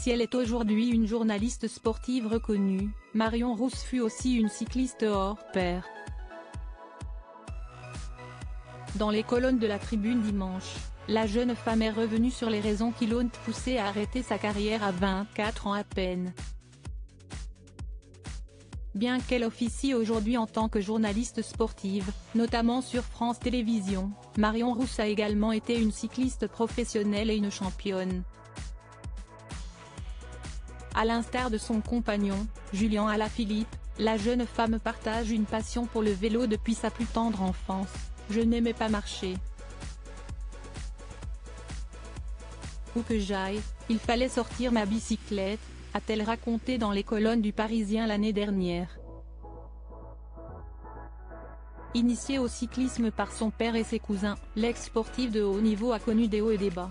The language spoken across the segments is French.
Si elle est aujourd'hui une journaliste sportive reconnue, Marion Rousse fut aussi une cycliste hors pair. Dans les colonnes de la Tribune dimanche, la jeune femme est revenue sur les raisons qui l'ont poussée à arrêter sa carrière à 24 ans à peine. Bien qu'elle officie aujourd'hui en tant que journaliste sportive, notamment sur France Télévisions, Marion Rousse a également été une cycliste professionnelle et une championne. À l'instar de son compagnon, Julien Alaphilippe, la jeune femme partage une passion pour le vélo depuis sa plus tendre enfance. Je n'aimais pas marcher. Où que j'aille, il fallait sortir ma bicyclette, a-t-elle raconté dans les colonnes du Parisien l'année dernière. Initiée au cyclisme par son père et ses cousins, l'ex-sportive de haut niveau a connu des hauts et des bas.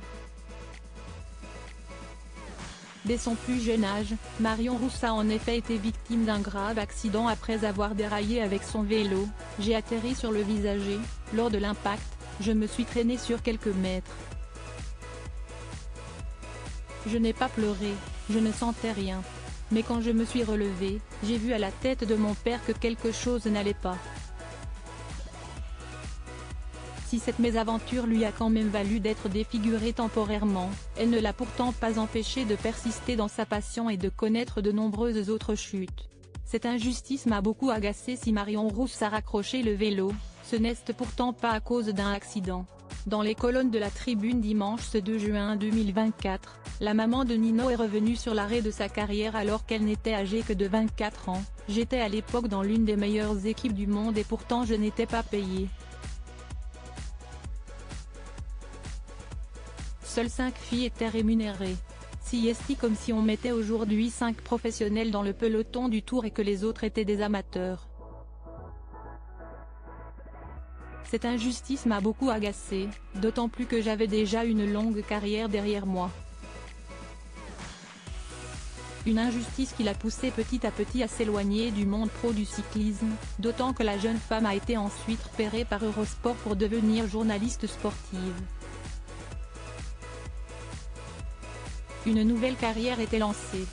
Dès son plus jeune âge, Marion Rousse a en effet été victime d'un grave accident après avoir déraillé avec son vélo. J'ai atterri sur le visager, lors de l'impact, je me suis traînée sur quelques mètres. Je n'ai pas pleuré, je ne sentais rien. Mais quand je me suis relevée, j'ai vu à la tête de mon père que quelque chose n'allait pas. Si cette mésaventure lui a quand même valu d'être défigurée temporairement, elle ne l'a pourtant pas empêché de persister dans sa passion et de connaître de nombreuses autres chutes. Cette injustice m'a beaucoup agacée. Si Marion Rousse a raccroché le vélo, ce n'est pourtant pas à cause d'un accident. Dans les colonnes de la Tribune dimanche ce 2 juin 2024, la maman de Nino est revenue sur l'arrêt de sa carrière alors qu'elle n'était âgée que de 24 ans. J'étais à l'époque dans l'une des meilleures équipes du monde et pourtant je n'étais pas payée. Seules 5 filles étaient rémunérées. Si est comme si on mettait aujourd'hui 5 professionnels dans le peloton du Tour et que les autres étaient des amateurs. Cette injustice m'a beaucoup agacée, d'autant plus que j'avais déjà une longue carrière derrière moi. Une injustice qui l'a poussée petit à petit à s'éloigner du monde pro du cyclisme, d'autant que la jeune femme a été ensuite repérée par Eurosport pour devenir journaliste sportive. Une nouvelle carrière était lancée.